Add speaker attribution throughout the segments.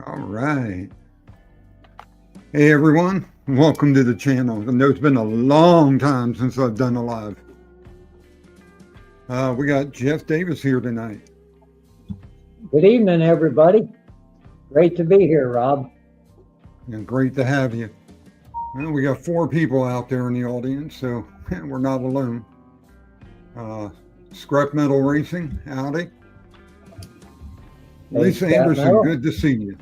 Speaker 1: All right. Hey, everyone. Welcome to the channel. I know it's been a long time since I've done a live. We got Jeff Davis here tonight.
Speaker 2: Good evening, everybody. Great to be here, Rob.
Speaker 1: And great to have you. Well, we got 4 people out there in the audience, so we're not alone. Scrap Metal Racing, howdy. Lisa Anderson, good to see you.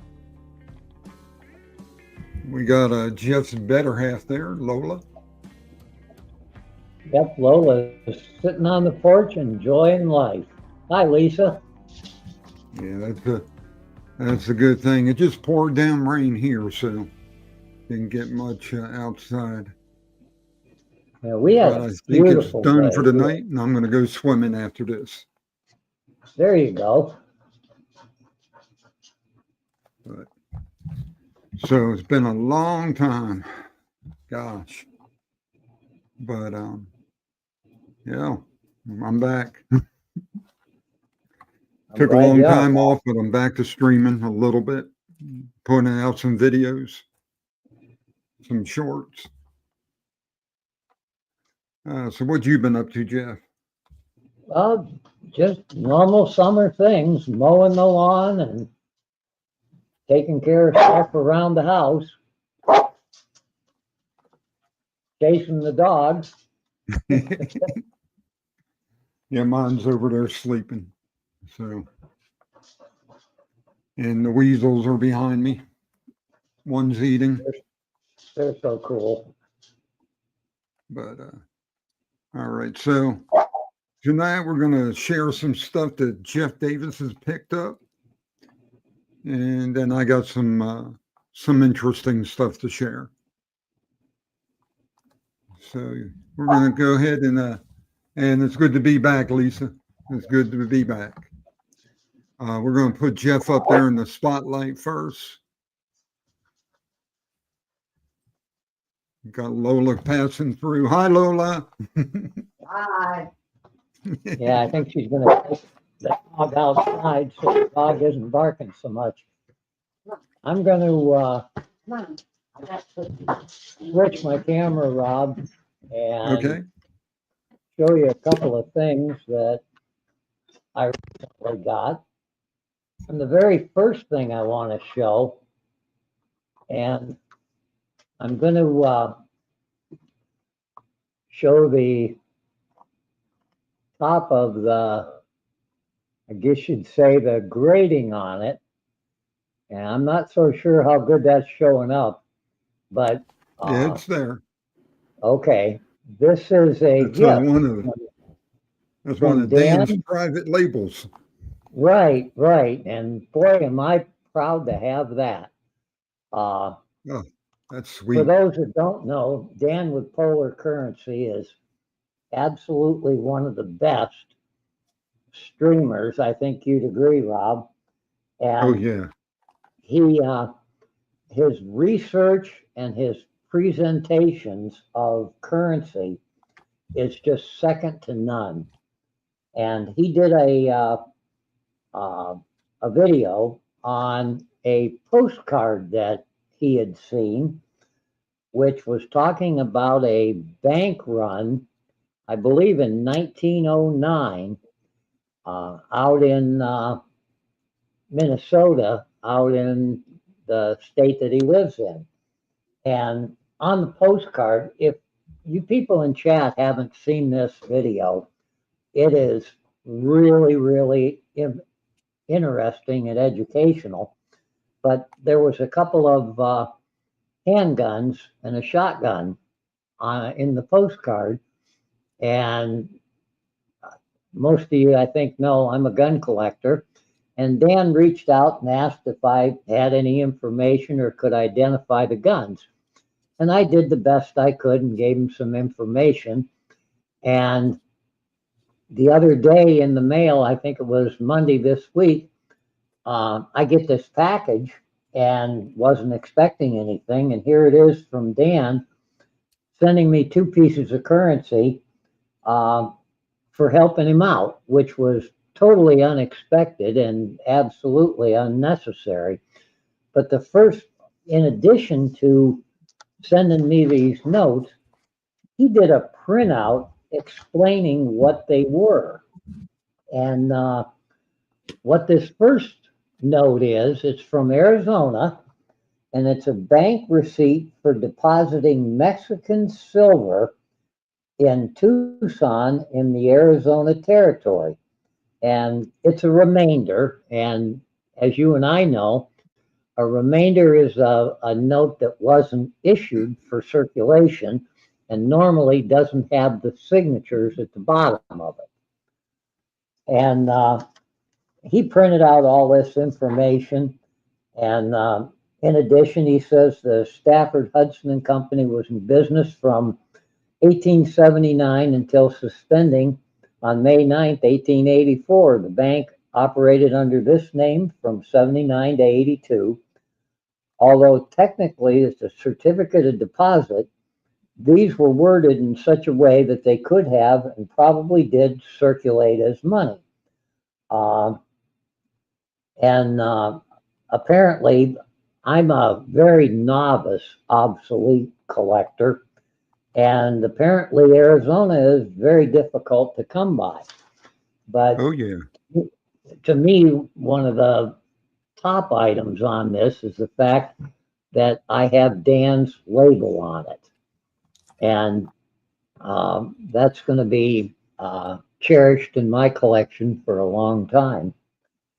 Speaker 1: We got Jeff's better half there, Lola.
Speaker 2: Yep, Lola is sitting on the porch enjoying life. Hi, Lisa.
Speaker 1: Yeah, that's a good thing. It just poured down rain here, so didn't get much outside.
Speaker 2: Yeah, we had
Speaker 1: but
Speaker 2: a
Speaker 1: I think it's done
Speaker 2: day.
Speaker 1: for the night, and I'm going to go swimming after this.
Speaker 2: There you go.
Speaker 1: But, so it's been a long time, gosh. But yeah, I'm back. Took a long time off, but I'm back to streaming a little bit, putting out some videos, some shorts. So what you been up to, Jeff?
Speaker 2: Just normal summer things, mowing the lawn and taking care of stuff around the house, chasing the dogs.
Speaker 1: Yeah, mine's over there sleeping. So, and the weasels are behind me. One's eating.
Speaker 2: They're so cool.
Speaker 1: But all right, so tonight we're going to share some stuff that Jeff Davis has picked up, and then I got some interesting stuff to share. So we're going to go ahead and it's good to be back, Lisa. It's good to be back. We're going to put Jeff up there in the spotlight first. Got Lola passing through. Hi, Lola.
Speaker 2: Hi. Yeah, I think she's going to take the dog outside so the dog isn't barking so much. I'm going to switch my camera, Rob, and show you a couple of things that I recently got. And the very first thing I want to show, and I'm going to show the top of the, I guess you'd say, the grating on it. And I'm not so sure how good that's showing up, but
Speaker 1: yeah, it's there.
Speaker 2: Okay, this is a gift.
Speaker 1: That's one of Dan's private labels.
Speaker 2: Right, and boy, am I proud to have that.
Speaker 1: Oh, that's sweet.
Speaker 2: For those that don't know, Dan with Polar Currency is absolutely one of the best streamers. I think you'd agree, Rob. And
Speaker 1: oh yeah.
Speaker 2: He his research and his presentations of currency is just second to none. And he did a video on a postcard that he had seen, which was talking about a bank run, I believe in 1909, out in Minnesota, out in the state that he lives in. And on the postcard, if you people in chat haven't seen this video, it is really, really interesting and educational. But there was a couple of handguns and a shotgun in the postcard. And most of you, I think, know I'm a gun collector. And Dan reached out and asked if I had any information or could identify the guns. And I did the best I could and gave him some information. And the other day in the mail, I think it was Monday this week, I get this package and wasn't expecting anything. And here it is from Dan sending me 2 pieces of currency for helping him out, which was totally unexpected and absolutely unnecessary. But the first, in addition to sending me these notes, he did a printout explaining what they were. And what this first note is, it's from Arizona, and it's a bank receipt for depositing Mexican silver in Tucson in the Arizona Territory. And it's a remainder. And as you and I know, a remainder is a note that wasn't issued for circulation and normally doesn't have the signatures at the bottom of it. And he printed out all this information. And in addition, he says the Stafford Hudson and Company was in business from 1879 until suspending on May 9th, 1884. The bank operated under this name from 79 to 82. Although technically it's a certificate of deposit, these were worded in such a way that they could have and probably did circulate as money. Apparently, I'm a very novice obsolete collector, and apparently Arizona is very difficult to come by. But
Speaker 1: Oh yeah.
Speaker 2: to me, one of the top items on this is the fact that I have Dan's label on it. And that's going to be cherished in my collection for a long time.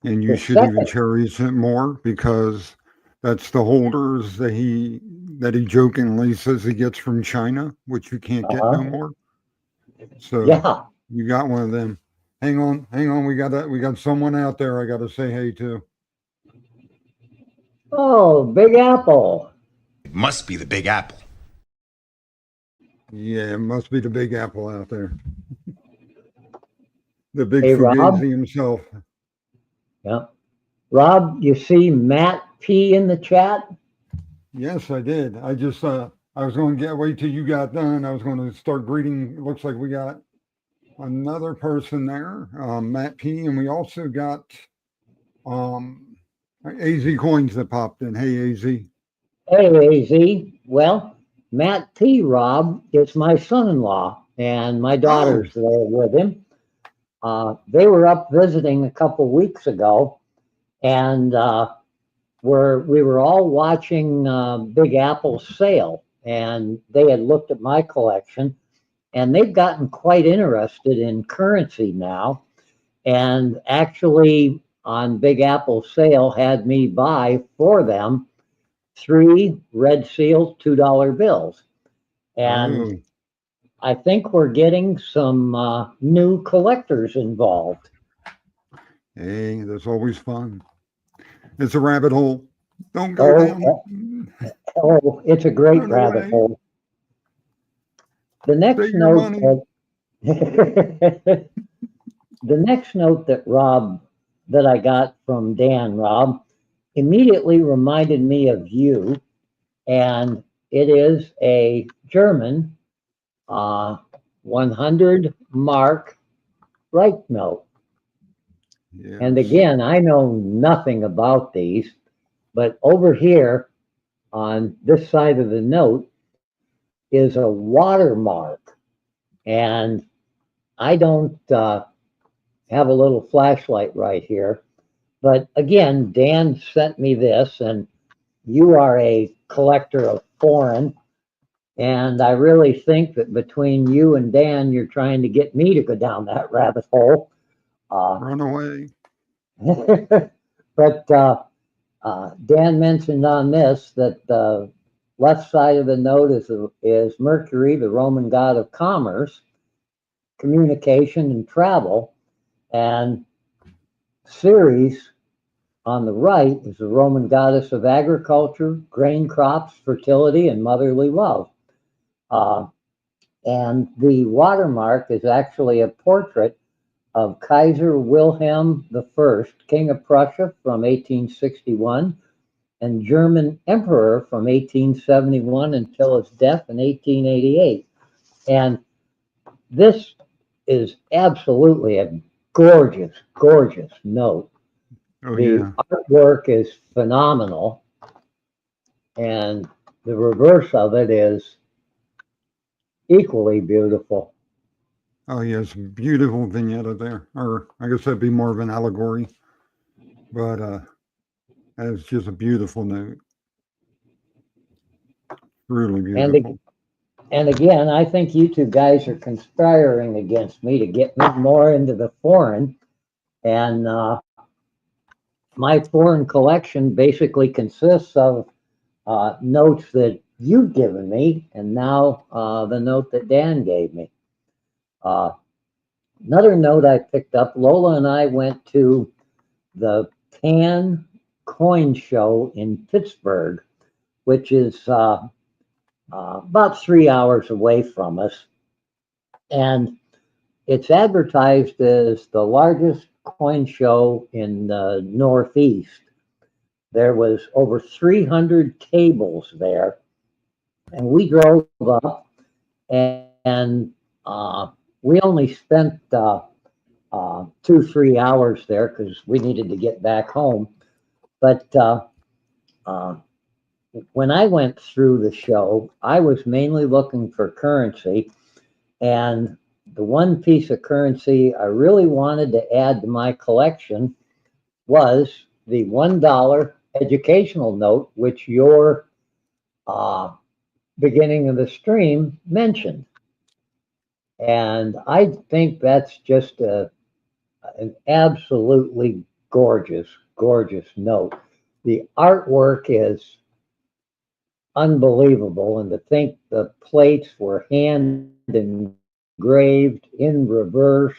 Speaker 1: And you
Speaker 2: The
Speaker 1: should even
Speaker 2: second,
Speaker 1: cherish it more because that's the holders that he jokingly says he gets from China, which you can't get no more. So
Speaker 2: yeah.
Speaker 1: you got one of them. Hang on. We got someone out there I gotta say hey to.
Speaker 2: Oh, Big Apple.
Speaker 3: It must be the Big Apple.
Speaker 1: Yeah, it must be the Big Apple out there. The big
Speaker 2: Hey, Rob.
Speaker 1: Fugazi himself.
Speaker 2: Yeah. Rob, you see Matt P in the chat?
Speaker 1: Yes, I did. I just I was going to wait till you got done. I was going to start greeting. It looks like we got another person there, Matt P, and we also got AZ Coins that popped in. Hey, AZ.
Speaker 2: Hey, AZ. Well, Matt P, Rob, is my son-in-law, and my daughter's there with him. They were up visiting a couple weeks ago, and we were all watching Big Apple's sale, and they had looked at my collection, and they've gotten quite interested in currency now, and actually on Big Apple's sale had me buy for them 3 red seal $2 bills. And I think we're getting some new collectors involved.
Speaker 1: Hey, that's always fun. It's a rabbit hole. Don't go down.
Speaker 2: Oh, it's a great
Speaker 1: Run
Speaker 2: rabbit
Speaker 1: away.
Speaker 2: hole. The next
Speaker 1: Save your
Speaker 2: note
Speaker 1: money.
Speaker 2: the next note that I got from Dan, Rob, immediately reminded me of you, and it is a German 100 mark Reich note.
Speaker 1: Yes.
Speaker 2: And again, I know nothing about these, but over here on this side of the note is a watermark. And I don't have a little flashlight right here. But again, Dan sent me this, and you are a collector of foreign. And I really think that between you and Dan, you're trying to get me to go down that rabbit hole.
Speaker 1: Run away.
Speaker 2: But Dan mentioned on this that the left side of the note is Mercury, the Roman god of commerce, communication, and travel. And Ceres on the right is the Roman goddess of agriculture, grain crops, fertility, and motherly love. And the watermark is actually a portrait of Kaiser Wilhelm I, King of Prussia from 1861, and German Emperor from 1871 until his death in 1888. And this is absolutely a gorgeous, gorgeous note.
Speaker 1: Oh,
Speaker 2: The
Speaker 1: yeah.
Speaker 2: artwork is phenomenal. and the reverse of it is equally beautiful.
Speaker 1: Oh, yes, beautiful vignette there. Or I guess that'd be more of an allegory, but it's just a beautiful note. Really
Speaker 2: And
Speaker 1: beautiful.
Speaker 2: and again, I think you two guys are conspiring against me to get me more into the foreign. And my foreign collection basically consists of notes that you've given me, and now the note that Dan gave me. Uh, Another note I picked up, Lola and I went to the Pan Coin Show in Pittsburgh, which is about 3 hours away from us. And it's advertised as the largest coin show in the Northeast. There was over 300 tables there. And we drove up and we only spent 2-3 hours there because we needed to get back home. But when I went through the show, I was mainly looking for currency. And the one piece of currency I really wanted to add to my collection was the $1 educational note, which your beginning of the stream mentioned. And I think that's just an absolutely gorgeous, gorgeous note. The artwork is unbelievable, and to think the plates were hand engraved in reverse.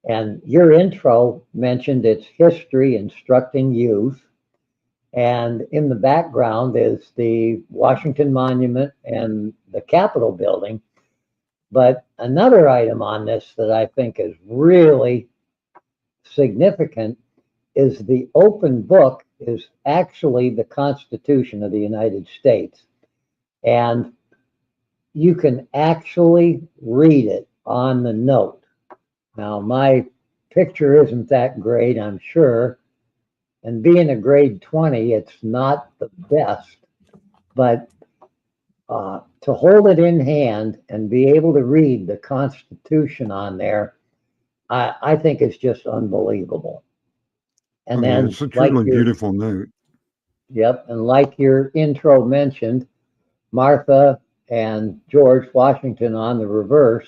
Speaker 2: And your intro mentioned its history instructing youth. And in the background is the Washington Monument and the Capitol building. But another item on this that I think is really significant is the open book is actually the Constitution of the United States. And you can actually read it on the note. Now, my picture isn't that great, I'm sure. And being a grade 20, it's not the best. But to hold it in hand and be able to read the Constitution on there, I think it's just unbelievable. And
Speaker 1: Oh, yeah,
Speaker 2: then,
Speaker 1: it's a
Speaker 2: like
Speaker 1: truly
Speaker 2: your
Speaker 1: beautiful note.
Speaker 2: Yep, and like your intro mentioned, Martha and George Washington on the reverse.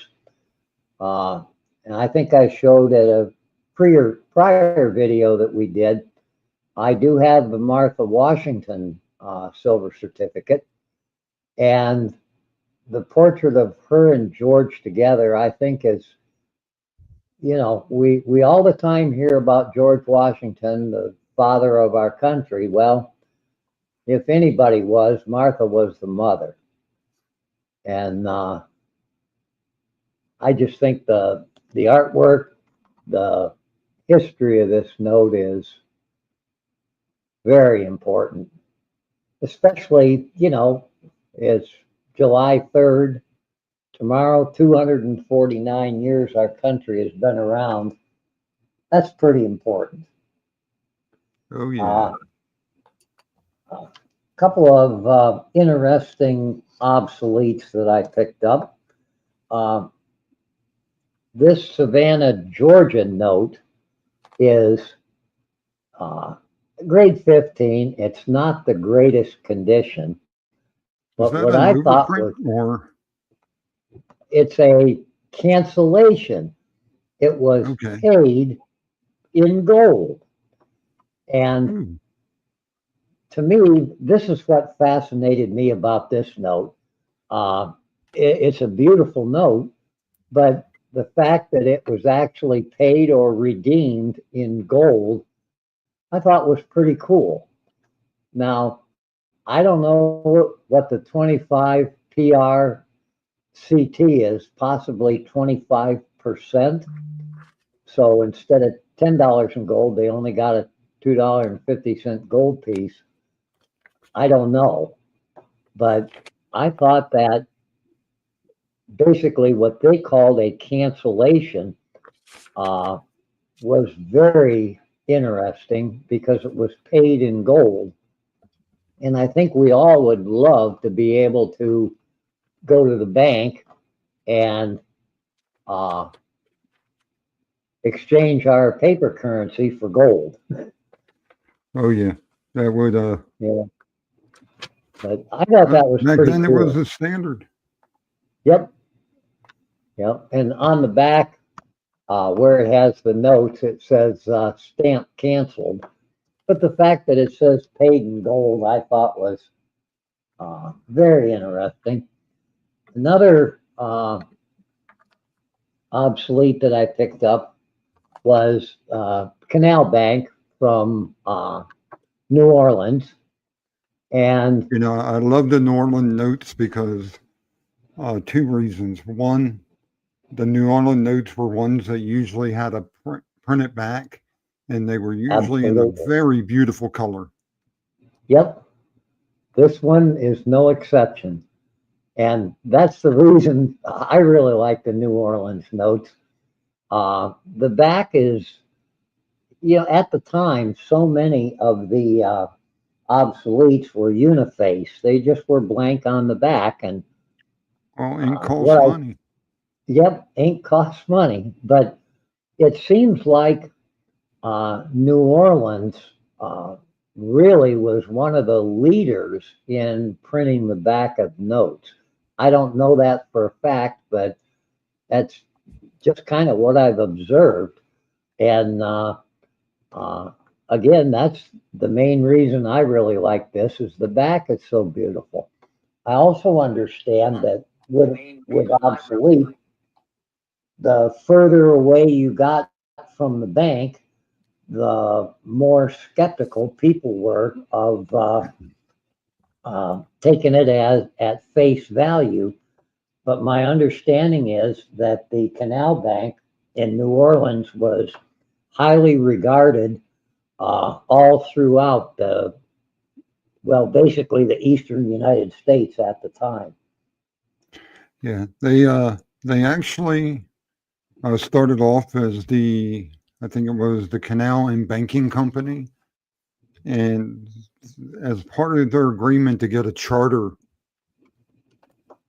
Speaker 2: Uh, and I think I showed at a prior video that we did. I do have the Martha Washington silver certificate, and the portrait of her and George together, I think is, we all the time hear about George Washington, the father of our country. Well, if anybody was, Martha was the mother. And I just think the artwork, the history of this note is very important, especially, it's July 3rd. Tomorrow, 249 years our country has been around. That's pretty important.
Speaker 1: Oh, yeah.
Speaker 2: A couple of interesting obsoletes that I picked up. This Savannah, Georgia note is grade 15. It's not the greatest condition.
Speaker 1: Is
Speaker 2: But
Speaker 1: that
Speaker 2: what
Speaker 1: an
Speaker 2: I thought
Speaker 1: overprint
Speaker 2: was
Speaker 1: or
Speaker 2: it's a cancellation. It was
Speaker 1: okay?
Speaker 2: paid in gold. And
Speaker 1: Ooh,
Speaker 2: to me, this is what fascinated me about this note. It's a beautiful note, but the fact that it was actually paid or redeemed in gold, I thought was pretty cool. Now, I don't know what the 25 PR CT is, possibly 25%. So instead of $10 in gold, they only got a $2.50 gold piece. I don't know. But I thought that basically what they called a cancellation was very interesting because it was paid in gold. And I think we all would love to be able to go to the bank and uh, exchange our paper currency for gold.
Speaker 1: Oh yeah, that would.
Speaker 2: Yeah. But I thought that was
Speaker 1: Back
Speaker 2: pretty
Speaker 1: then, it
Speaker 2: cool.
Speaker 1: was the standard.
Speaker 2: Yep. Yep. And on the back, where it has the notes, it says stamp canceled. But the fact that it says paid in gold, I thought was very interesting. Another obsolete that I picked up was Canal Bank from New Orleans. And
Speaker 1: You know, I love the New Orleans notes because two reasons. One, the New Orleans notes were ones that usually had a printed back, and they were usually in a
Speaker 2: absolutely.
Speaker 1: very beautiful color.
Speaker 2: Yep. This one is no exception. And that's the reason I really like the New Orleans notes. The back is, at the time, so many of the obsoletes were uniface. They just were blank on the back. And
Speaker 1: Well, and costs
Speaker 2: what I,
Speaker 1: money.
Speaker 2: yep, ink costs money. But it seems like New Orleans really was one of the leaders in printing the back of notes. I don't know that for a fact, but that's just kind of what I've observed. And again, that's the main reason I really like this is the back is so beautiful. I also understand that with obsolete, the further away you got from the bank, the more skeptical people were of taking it as at face value. But my understanding is that the Canal Bank in New Orleans was highly regarded all throughout basically the eastern United States at the time.
Speaker 1: Yeah, they actually started off as I think it was the Canal and Banking Company, and as part of their agreement to get a charter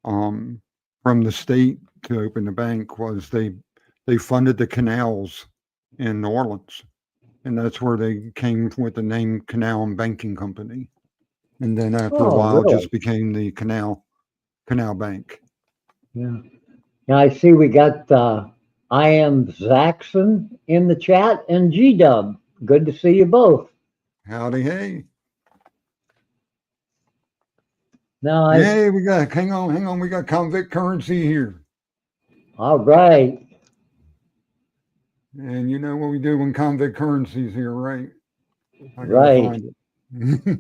Speaker 1: um, from the state to open the bank was they funded the canals in New Orleans, and that's where they came with the name Canal and Banking Company, and then after a
Speaker 2: Oh,
Speaker 1: while, it
Speaker 2: really?
Speaker 1: just became the Canal Bank.
Speaker 2: Yeah. Now I see we got I am Zaxxon in the chat and G Dub. Good to see you both.
Speaker 1: Howdy, hey.
Speaker 2: Now
Speaker 1: Hey, we got, hang on, we got convict currency here.
Speaker 2: all right.
Speaker 1: And you know what we do when convict currency's here, right? I gotta
Speaker 2: Right.
Speaker 1: find it.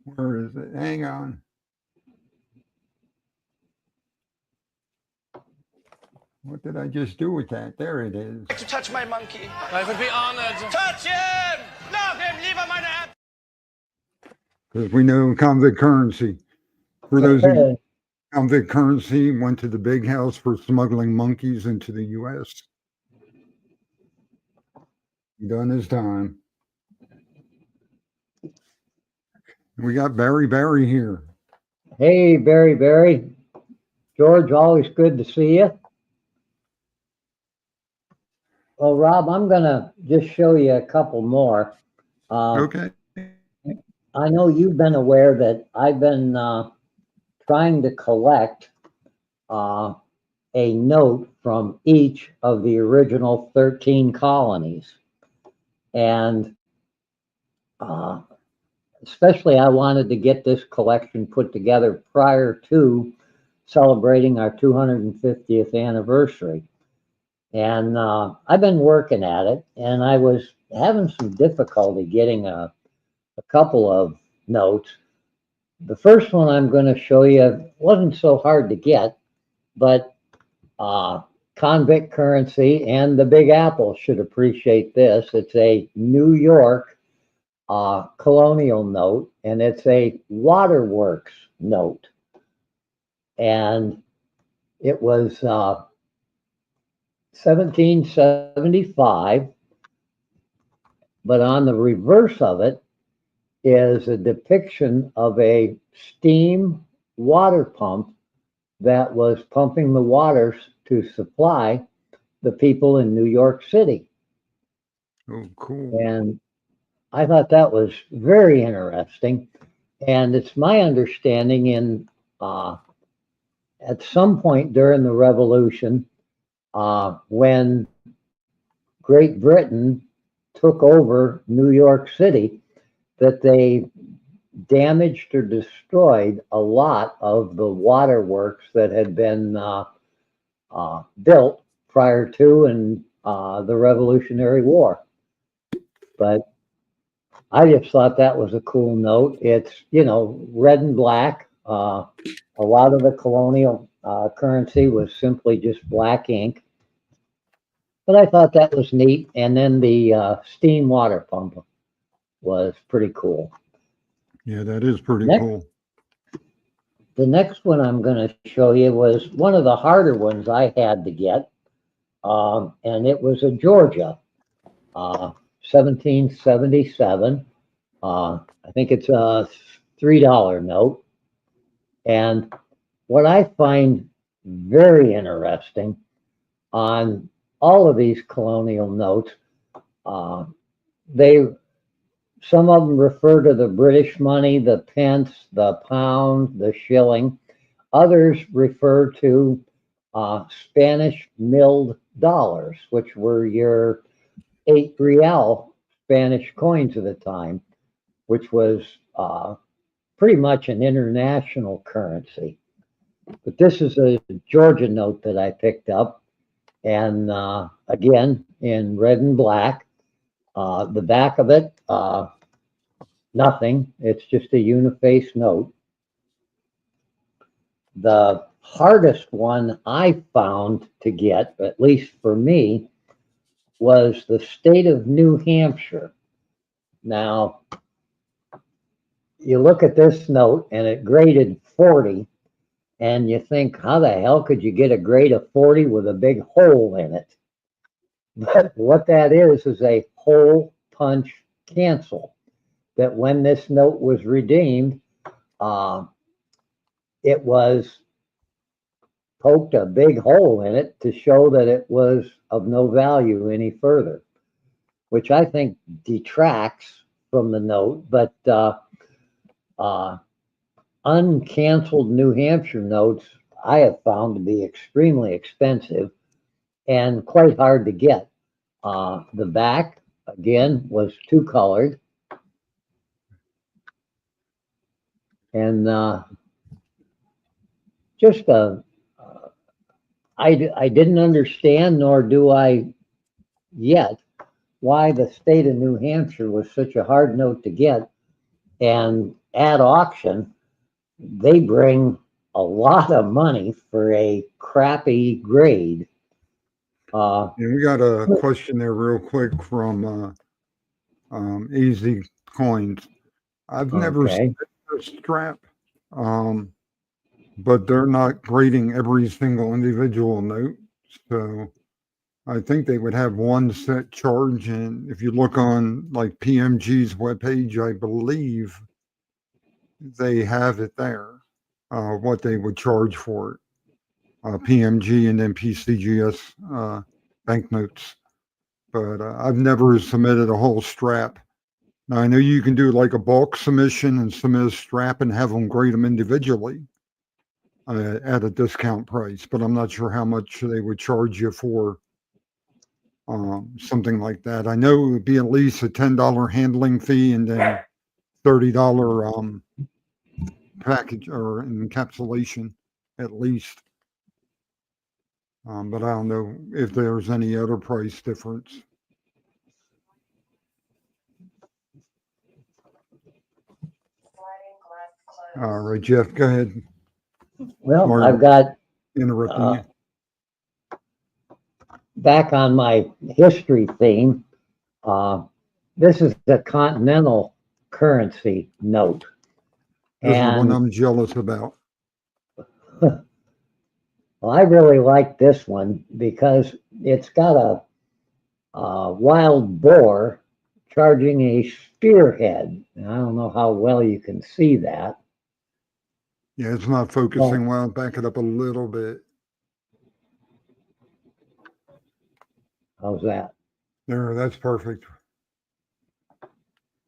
Speaker 1: Where is it? Hang on. What did I just do with that? There it is.
Speaker 4: To touch my monkey.
Speaker 5: I would be honored.
Speaker 4: Touch him! Love him! Leave him my app!
Speaker 1: Because we know convict currency. For those who convict currency went to the big house for smuggling monkeys into the U.S. He done his time. We got Barry here.
Speaker 2: Hey, Barry. George, always good to see you. Well, Rob, I'm going to just show you a couple more.
Speaker 1: Okay.
Speaker 2: I know you've been aware that I've been trying to collect a note from each of the original 13 colonies. And especially I wanted to get this collection put together prior to celebrating our 250th anniversary. And I've been working at it, and I was having some difficulty getting a couple of notes. The first one I'm going to show you wasn't so hard to get, but convict currency and the Big Apple should appreciate this. It's a New York colonial note, and it's a waterworks note. And it was 1775, but on the reverse of it, is a depiction of a steam water pump that was pumping the waters to supply the people in New York City.
Speaker 1: Oh, cool.
Speaker 2: And I thought that was very interesting. And it's my understanding at some point during the Revolution, when Great Britain took over New York City, that they damaged or destroyed a lot of the waterworks that had been built prior to and the Revolutionary War. But I just thought that was a cool note. It's, red and black. A lot of the colonial currency was simply just black ink. But I thought that was neat. And then the steam water pump was pretty cool.
Speaker 1: Yeah, that is pretty
Speaker 2: Next-
Speaker 1: cool.
Speaker 2: The next one I'm going to show you was one of the harder ones I had to get. And it was a Georgia, 1777. I think it's a $3 note. And what I find very interesting on all of these colonial notes, some of them refer to the British money, the pence, the pound, the shilling. Others refer to Spanish milled dollars, which were your 8 real Spanish coins at the time, which was pretty much an international currency. But this is a Georgia note that I picked up, and again, in red and black. The back of it, nothing. It's just a uniface note. The hardest one I found to get, at least for me, was the state of New Hampshire. Now, you look at this note and it graded 40, and you think, how the hell could you get a grade of 40 with a big hole in it? But what that is a hole punch cancel. That when this note was redeemed, it was poked a big hole in it to show that it was of no value any further, which I think detracts from the note. But uncanceled New Hampshire notes I have found to be extremely expensive and quite hard to get. The back, again, was 2-colored. And I didn't understand, nor do I yet, why the state of New Hampshire was such a hard note to get. And at auction, they bring a lot of money for a crappy grade.
Speaker 1: Yeah, we got a question there real quick from Easy Coins. I've never seen a strap, but they're not grading every single individual note. So I think they would have one set charge. And if you look on like PMG's webpage, I believe they have it there, what they would charge for it. PMG and then PCGS banknotes. But I've never submitted a whole strap. Now, I know you can do like a bulk submission and submit a strap and have them grade them individually at a discount price, but I'm not sure how much they would charge you for something like that. I know it would be at least a $10 handling fee and then $30 package or encapsulation at least. But I don't know if there's any other price difference. All right, Jeff, go ahead.
Speaker 2: Well,
Speaker 1: Sorry
Speaker 2: I've got
Speaker 1: interrupting you.
Speaker 2: back on my history theme. This is the continental currency note.
Speaker 1: This is
Speaker 2: And
Speaker 1: one I'm jealous about.
Speaker 2: well, I really like this one because it's got a wild boar charging a spearhead. And I don't know how well you can see that.
Speaker 1: Yeah, it's not focusing well. Back it up a little bit.
Speaker 2: How's that?
Speaker 1: There, that's perfect.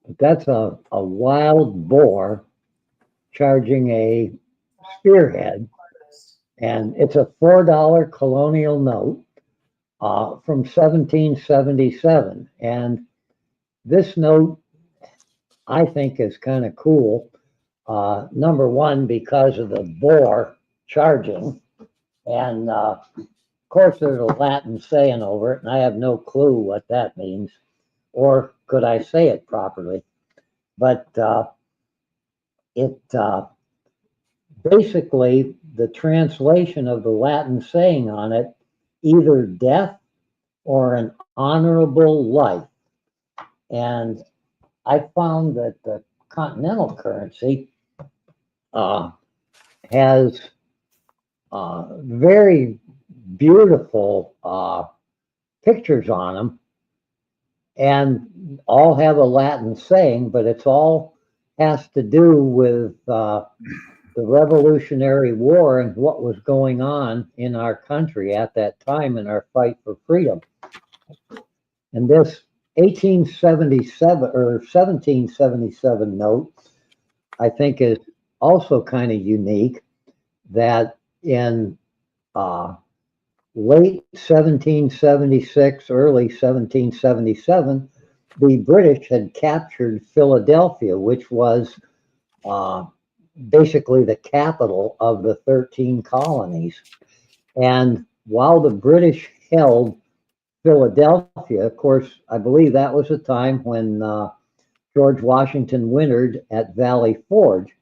Speaker 2: But that's a wild boar charging a spearhead. And it's a $4 colonial note from 1777. And this note, I think, is kind of cool. Number one, because of the boar charging. And of course, there's a Latin saying over it, and I have no clue what that means, or could I say it properly? But it basically, the translation of the Latin saying on it, either death or an honorable life. And I found that the continental currency has very beautiful pictures on them, and all have a Latin saying, but it's all has to do with the Revolutionary War and what was going on in our country at that time in our fight for freedom. And this 1877 or 1777 note, I think, is also kind of unique, that in late 1776, early 1777, the British had captured Philadelphia, which was basically the capital of the 13 colonies. And while the British held Philadelphia, of course, I believe that was a time when George Washington wintered at Valley Forge.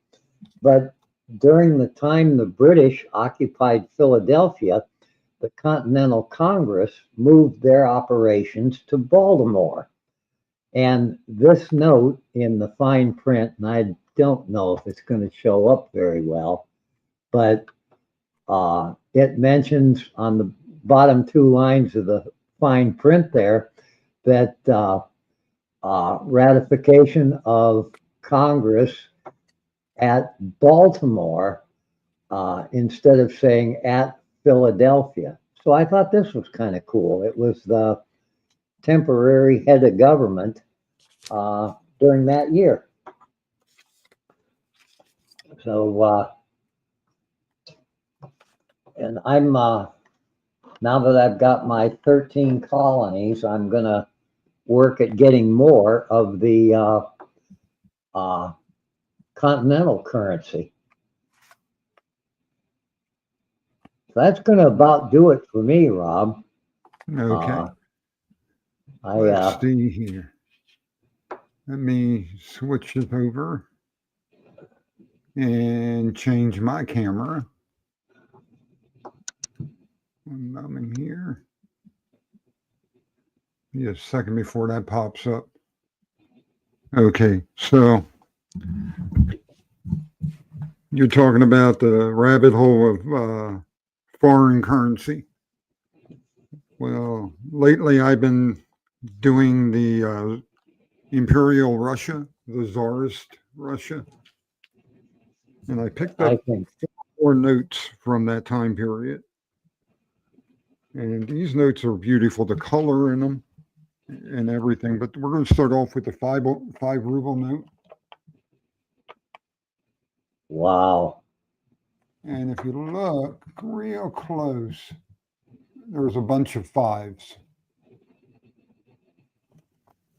Speaker 2: But during the time the British occupied Philadelphia, the Continental Congress moved their operations to Baltimore. And this note in the fine print, and I don't know if it's going to show up very well, but it mentions on the bottom two lines of the fine print there that ratification of Congress at Baltimore instead of saying at Philadelphia. So I thought this was kind of cool. It was the temporary head of government during that year. So, and I'm now that I've got my 13 colonies, I'm going to work at getting more of the continental currency. So that's going to about do it for me, Rob.
Speaker 1: Okay. Let's see here. Let me switch it over and change my camera. One moment here. Just a second before that pops up. Okay, so you're talking about the rabbit hole of foreign currency. Well, lately I've been doing the Imperial Russia, the Tsarist Russia. And I picked up 4 notes from that time period. And these notes are beautiful, the color in them and everything. But we're going to start off with the 5 ruble note.
Speaker 2: Wow. And
Speaker 1: if you look real close, there's a bunch of 5s.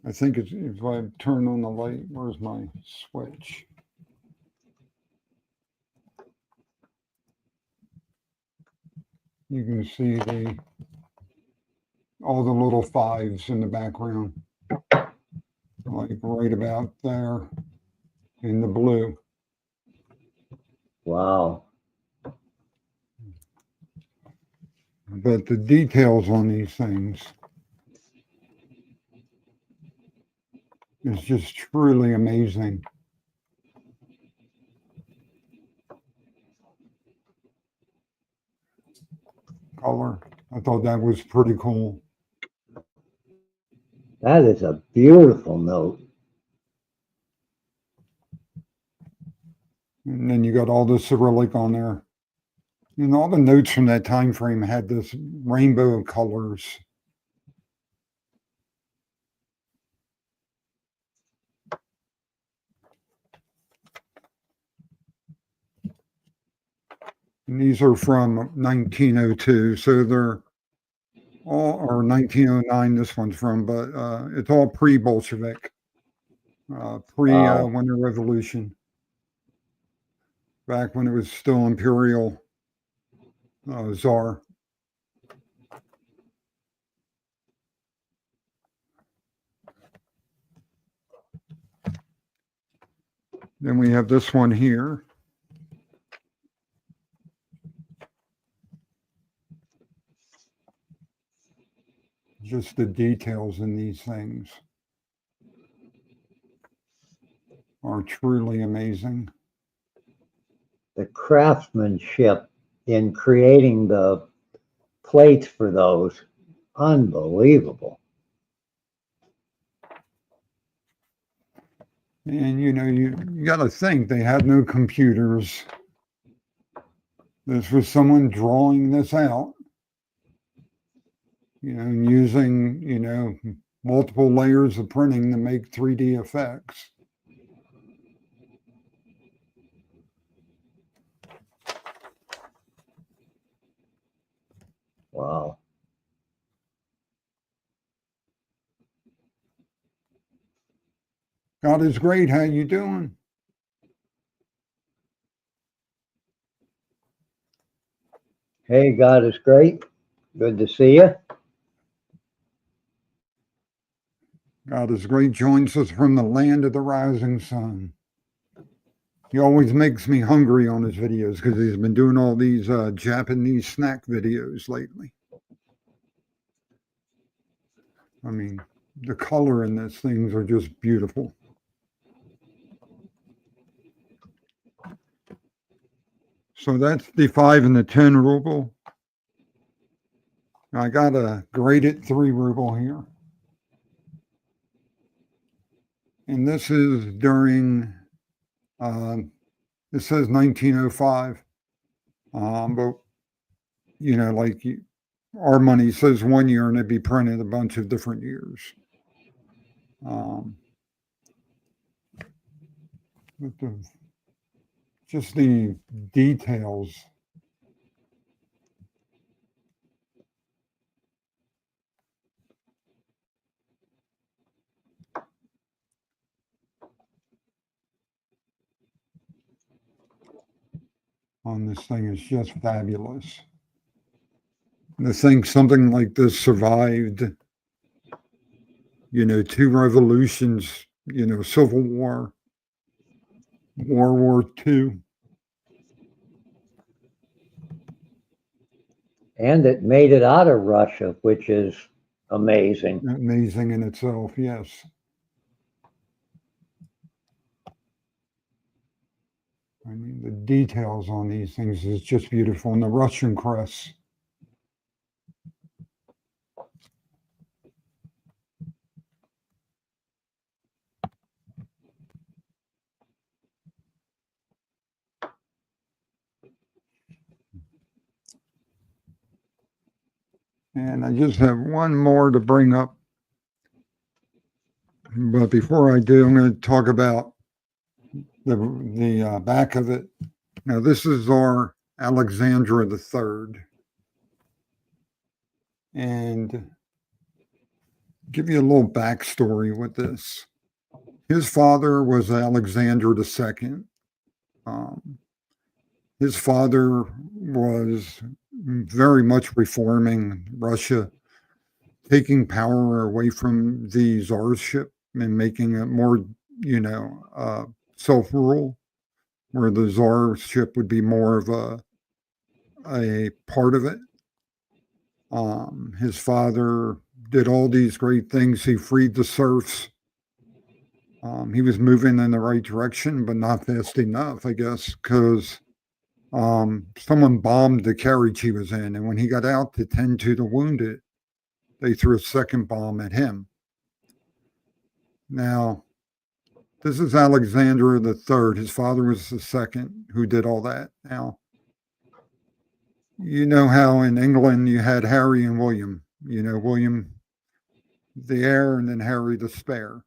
Speaker 1: I think it's, if I turn on the light, where's my switch? You can see all the little 5s in the background, like right about there in the blue.
Speaker 2: Wow.
Speaker 1: But the details on these things is just truly amazing. Color. I thought that was pretty cool.
Speaker 2: That is a beautiful note.
Speaker 1: And then you got all the Cyrillic on there. And all the notes from that time frame had this rainbow of colors. And these are from 1902, so they're all, or 1909, this one's from, but it's all pre-Bolshevik,
Speaker 2: Wow.
Speaker 1: Winter Revolution, back when it was still imperial czar. Then we have this one here. Just the details in these things are truly amazing.
Speaker 2: The craftsmanship in creating the plates for those, unbelievable.
Speaker 1: And you got to think they had no computers. This was someone drawing this out, and using, multiple layers of printing to make 3D effects.
Speaker 2: Wow.
Speaker 1: God is great. How you doing?
Speaker 2: Hey, God is great. Good to see you.
Speaker 1: God is great. Joins us from the land of the rising sun. He always makes me hungry on his videos because he's been doing all these Japanese snack videos lately. I mean, the color in these things are just beautiful. So that's the 5 and the 10 ruble. I got a graded 3 ruble here. And this is during, it says 1905. But, like our money says 1 year and it'd be printed a bunch of different years. But just the details. On this thing is just fabulous. To think something like this survived, 2 revolutions, Civil War, World War II.
Speaker 2: And it made it out of Russia, which is amazing.
Speaker 1: Amazing in itself, yes. I mean, the details on these things is just beautiful. And the Russian crest. And I just have one more to bring up. But before I do, I'm going to talk about the back of it. Now, this is our Alexandra III. And give you a little backstory with this. His father was Alexander II. His father was very much reforming Russia, taking power away from the czarship and making it more, self-rule, where the czarship would be more of a part of it. His father did all these great things. He freed the serfs. He was moving in the right direction, but not fast enough, I guess, because someone bombed the carriage he was in. And when he got out to tend to the wounded, they threw a second bomb at him. Now, this is Alexander the Third. His father was the second who did all that. Now, you know how in England you had Harry and William. You know, William the heir and then Harry the spare.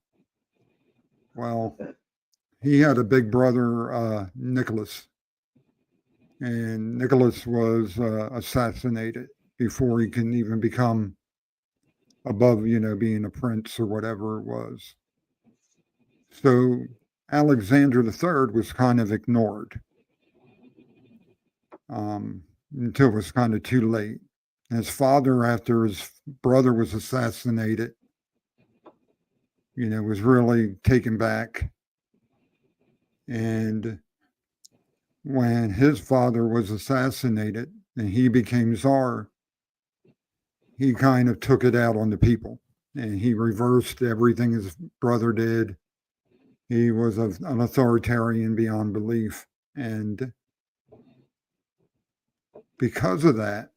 Speaker 1: Well, he had a big brother, Nicholas, and Nicholas was assassinated before he can even become above, being a prince or whatever it was. So Alexander the Third was kind of ignored until it was kind of too late. His father, after his brother was assassinated, was really taken back. And when his father was assassinated and he became czar, he kind of took it out on the people and he reversed everything his brother did. He was an authoritarian beyond belief. And because of that,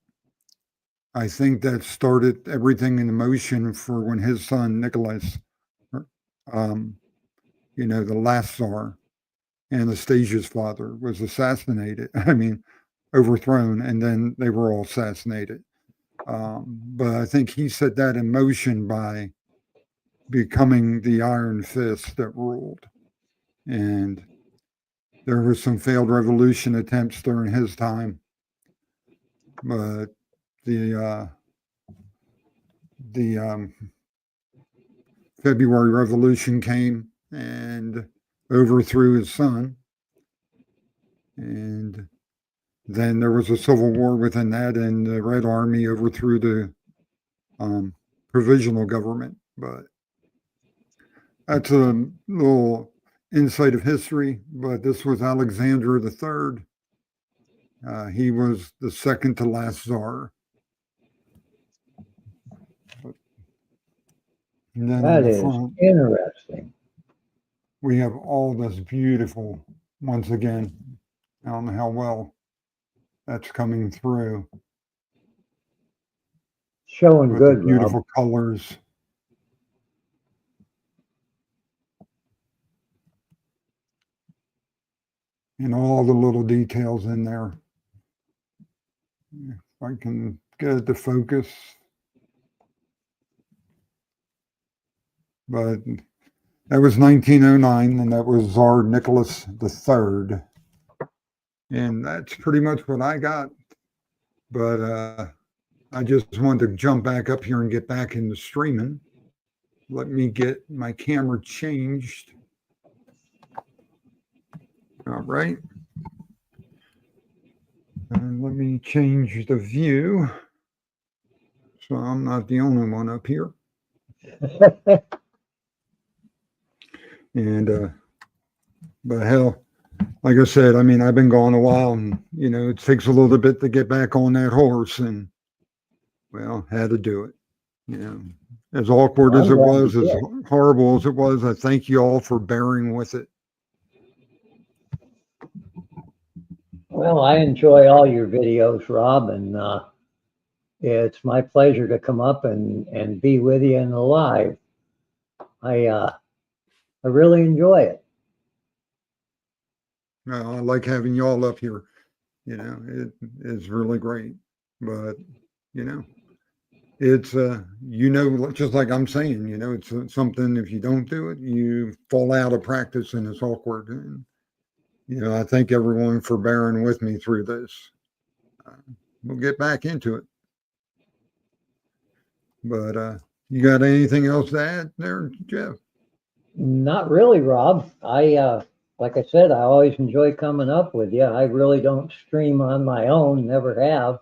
Speaker 1: I think that started everything in motion for when his son, Nicholas, the last czar, Anastasia's father, was assassinated. I mean, overthrown, and then they were all assassinated. But I think he set that in motion by becoming the iron fist that ruled. And there were some failed revolution attempts during his time, but the February Revolution came and overthrew his son, and then there was a civil war within that, and the Red Army overthrew the provisional government. But that's a little insight of history. But this was Alexander the Third. He was the second to last czar. And then
Speaker 2: That
Speaker 1: on the
Speaker 2: is
Speaker 1: front,
Speaker 2: interesting.
Speaker 1: we have all this beautiful, once again, I don't know how well that's coming through.
Speaker 2: Showing
Speaker 1: With
Speaker 2: good,
Speaker 1: the beautiful
Speaker 2: Rob.
Speaker 1: colors. And all the little details in there. If I can get it to focus. But that was 1909, and that was Tsar Nicholas III. And that's pretty much what I got. But I just wanted to jump back up here and get back into streaming. Let me get my camera changed. All right. And let me change the view. So I'm not the only one up here. And, but hell, like I said, I mean, I've been gone a while and, it takes a little bit to get back on that horse and, well, had to do it. As awkward as it was, as horrible as it was, I thank you all for bearing with it.
Speaker 2: Well, I enjoy all your videos, Rob, and it's my pleasure to come up and be with you in the live. I really enjoy it.
Speaker 1: I like having y'all up here. It is really great. But, it's, just like I'm saying, it's something, if you don't do it, you fall out of practice and it's awkward. And, I thank everyone for bearing with me through this. We'll get back into it. But you got anything else to add there, Jeff?
Speaker 2: Not really, Rob. Like I said, I always enjoy coming up with you. I really don't stream on my own, never have.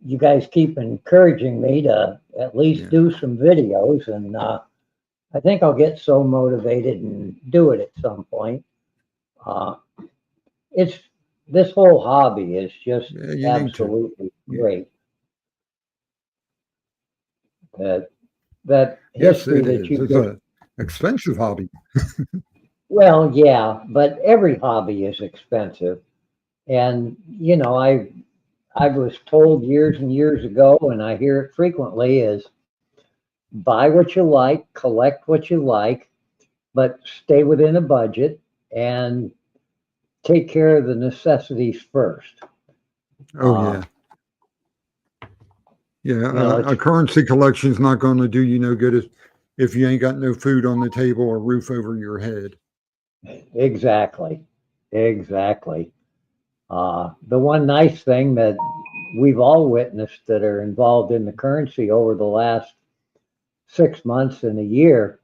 Speaker 2: You guys keep encouraging me to at least do some videos, and I think I'll get so motivated and do it at some point. This whole hobby is just absolutely great. That history that you
Speaker 1: it's an expensive hobby.
Speaker 2: Well, yeah, but every hobby is expensive. And, I was told years and years ago, and I hear it frequently, is buy what you like, collect what you like, but stay within a budget and take care of the necessities first.
Speaker 1: Oh
Speaker 2: Uh,
Speaker 1: yeah. Yeah,
Speaker 2: you know,
Speaker 1: a
Speaker 2: it's
Speaker 1: currency collection is not going to do you no good if you ain't got no food on the table or roof over your head.
Speaker 2: exactly, exactly. The one nice thing that we've all witnessed that are involved in the currency over the last 6 months and a year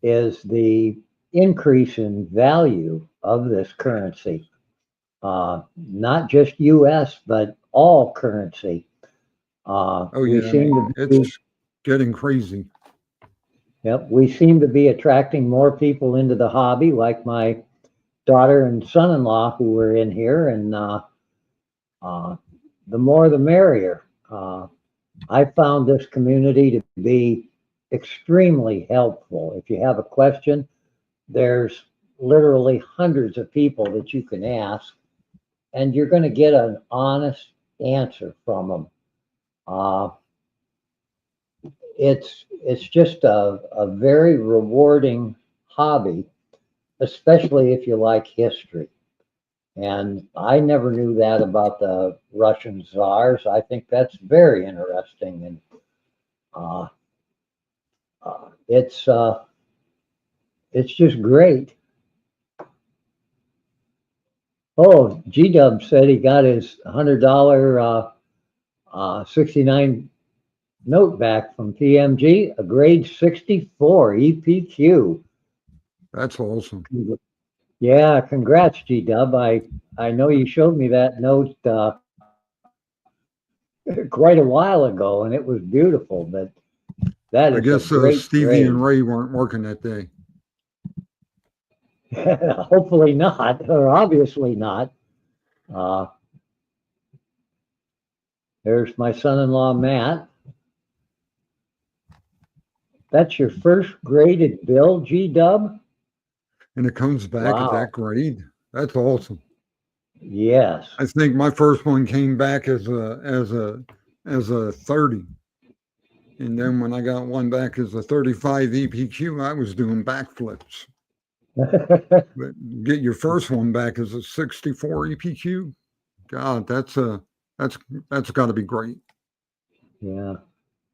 Speaker 2: is the increase in value of this currency. Not just US, but all currency.
Speaker 1: Oh
Speaker 2: We
Speaker 1: yeah,
Speaker 2: seem to be,
Speaker 1: it's getting crazy.
Speaker 2: yep, we seem to be attracting more people into the hobby, like my daughter and son-in-law who were in here, and uh, the more the merrier. I found this community to be extremely helpful. If you have a question, there's literally hundreds of people that you can ask, and you're going to get an honest answer from them. Uh, it's just a very rewarding hobby, especially if you like history. And I never knew that about the Russian czars. I think that's very interesting, and uh, uh, it's uh, it's just great. Oh, G Dub said he got his $100 '69 note back from PMG, a grade 64 EPQ.
Speaker 1: That's awesome.
Speaker 2: Yeah, congrats, G Dub. I know you showed me that note quite a while ago, and it was beautiful. But that
Speaker 1: I
Speaker 2: is a
Speaker 1: guess
Speaker 2: great
Speaker 1: Stevie
Speaker 2: grade.
Speaker 1: and Ray weren't working that day.
Speaker 2: Hopefully not, or obviously not. Uh, there's my son-in-law Matt. That's your first graded bill, G Dub?
Speaker 1: And it comes back at
Speaker 2: Wow.
Speaker 1: that grade. That's awesome.
Speaker 2: Yes.
Speaker 1: I think my first one came back as a 30. And then when I got one back as a 35 EPQ, I was doing backflips. But get your first one back as a 64 EPQ. God, that's got to be great.
Speaker 2: Yeah.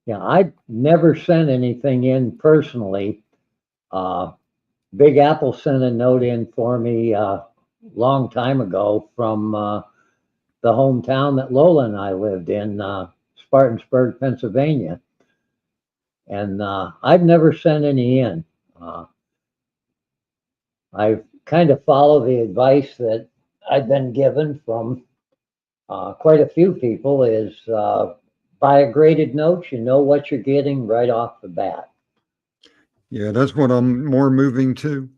Speaker 2: Yeah. I never sent anything in personally. Uh, Big Apple sent a note in for me a long time ago from the hometown that Lola and I lived in, Spartansburg, Pennsylvania. And I've never sent any in. Uh, I've kind of followed the advice that I've been given from quite a few people is buy a graded note, you know what you're getting right off the bat.
Speaker 1: Yeah, that's what I'm more moving to,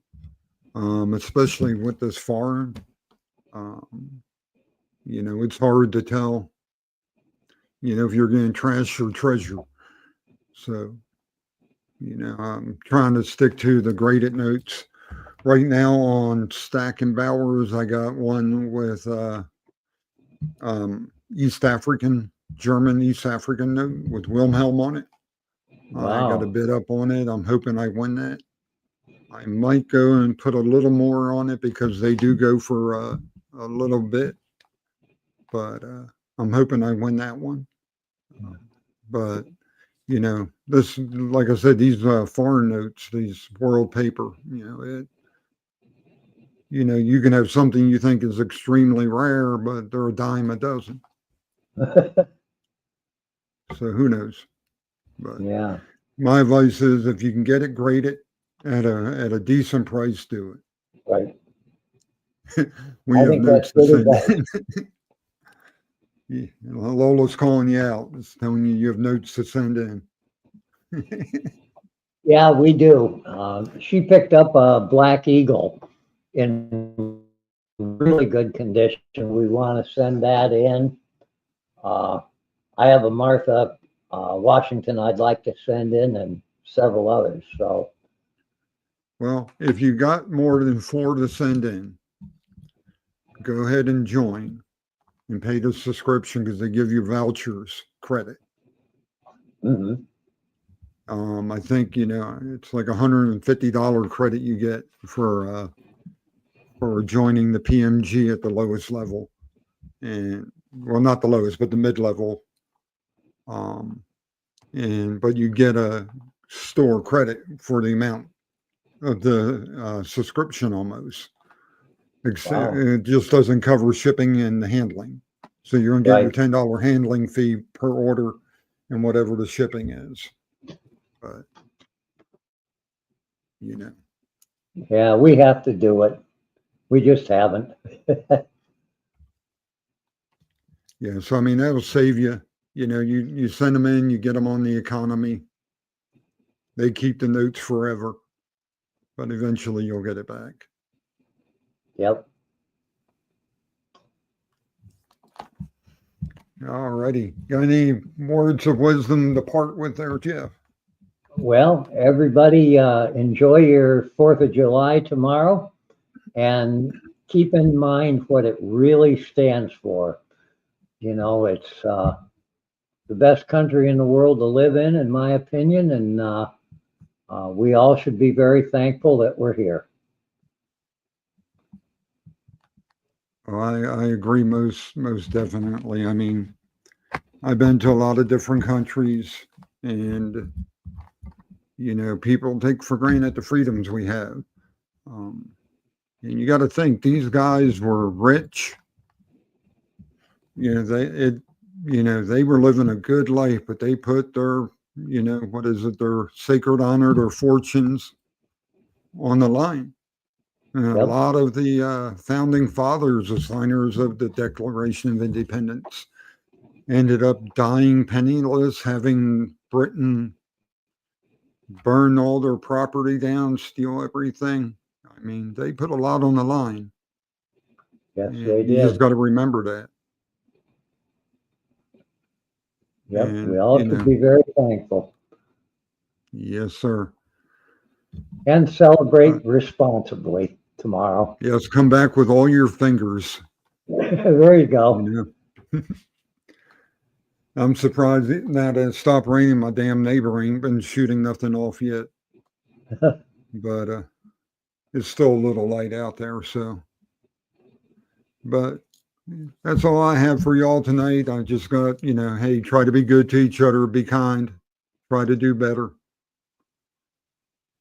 Speaker 1: especially with this foreign. Um, it's hard to tell, if you're getting trash or treasure. So, I'm trying to stick to the graded notes. Right now on Stack and Bowers, I got one with German East African note with Wilhelm on it. I got a
Speaker 2: Wow.
Speaker 1: bid up on it. I'm hoping I win that. I might go and put a little more on it because they do go for a little bit, but I'm hoping I win that one. But this, like I said, these foreign notes, these world paper, you can have something you think is extremely rare, but they're a dime a dozen. So who knows? But
Speaker 2: Yeah.
Speaker 1: my advice is if you can get it graded at a decent price, do
Speaker 2: Right.
Speaker 1: it. We
Speaker 2: I
Speaker 1: have
Speaker 2: think that's
Speaker 1: notes to
Speaker 2: good
Speaker 1: send
Speaker 2: advice.
Speaker 1: in. Yeah, Lola's calling you out. It's telling you have notes to send in.
Speaker 2: Yeah, we do. She picked up a Black Eagle in really good condition. We want to send that in. Uh, I have a Martha Washington I'd like to send in and several others. So,
Speaker 1: Well, if you got more than 4 to send in, go ahead and join and pay the subscription because they give you vouchers credit.
Speaker 2: mhm.
Speaker 1: I think, it's like $150 credit you get for joining the PMG at the lowest level. And well, not the lowest, but the mid-level. But you get a store credit for the amount of the subscription almost.
Speaker 2: Wow.
Speaker 1: It just doesn't cover shipping and handling. So you're gonna get your
Speaker 2: Right.
Speaker 1: $10 handling fee per order and whatever the shipping is. But
Speaker 2: Yeah, we have to do it. We just haven't.
Speaker 1: yeah. So I mean, that'll save you. You send them in, you get them on the economy. They keep the notes forever, but eventually you'll get it back.
Speaker 2: Yep.
Speaker 1: All righty. Got any words of wisdom to part with there, Jeff?
Speaker 2: Well, everybody, enjoy your 4th of July tomorrow, and keep in mind what it really stands for. It's the best country in the world to live in my opinion, and we all should be very thankful that we're here.
Speaker 1: Well, I agree most definitely. I mean, I've been to a lot of different countries, and people take for granted the freedoms we have. And you got to think these guys were rich. They were living a good life, but they put their what is it, their sacred honor, their fortunes on the line. And a
Speaker 2: Yep.
Speaker 1: lot of the founding fathers, the signers of the Declaration of Independence, ended up dying penniless, having Britain burn all their property down, steal everything. I mean, they put a lot on the line.
Speaker 2: Yes,
Speaker 1: And
Speaker 2: they
Speaker 1: you just
Speaker 2: did.
Speaker 1: got to remember that.
Speaker 2: Yep,
Speaker 1: And,
Speaker 2: we all should be very thankful
Speaker 1: yes, sir.
Speaker 2: and celebrate responsibly tomorrow.
Speaker 1: Yes, come back with all your fingers.
Speaker 2: There you go.
Speaker 1: You know. I'm surprised now that it stopped raining. My damn neighbor ain't been shooting nothing off yet. But it's still a little light out there. So, but that's all I have for y'all tonight. I just got, hey, try to be good to each other, be kind, try to do better.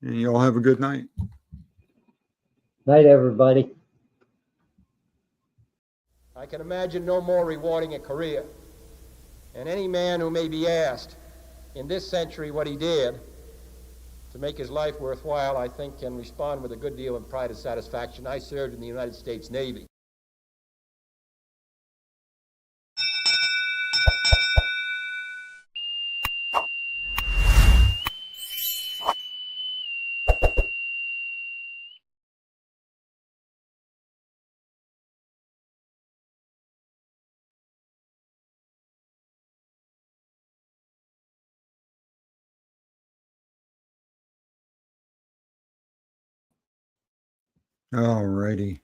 Speaker 1: And y'all have a good night.
Speaker 2: Night, everybody.
Speaker 5: I can imagine no more rewarding a career. And any man who may be asked in this century what he did to make his life worthwhile, I think can respond with a good deal of pride and satisfaction. I served in the United States Navy.
Speaker 1: All righty.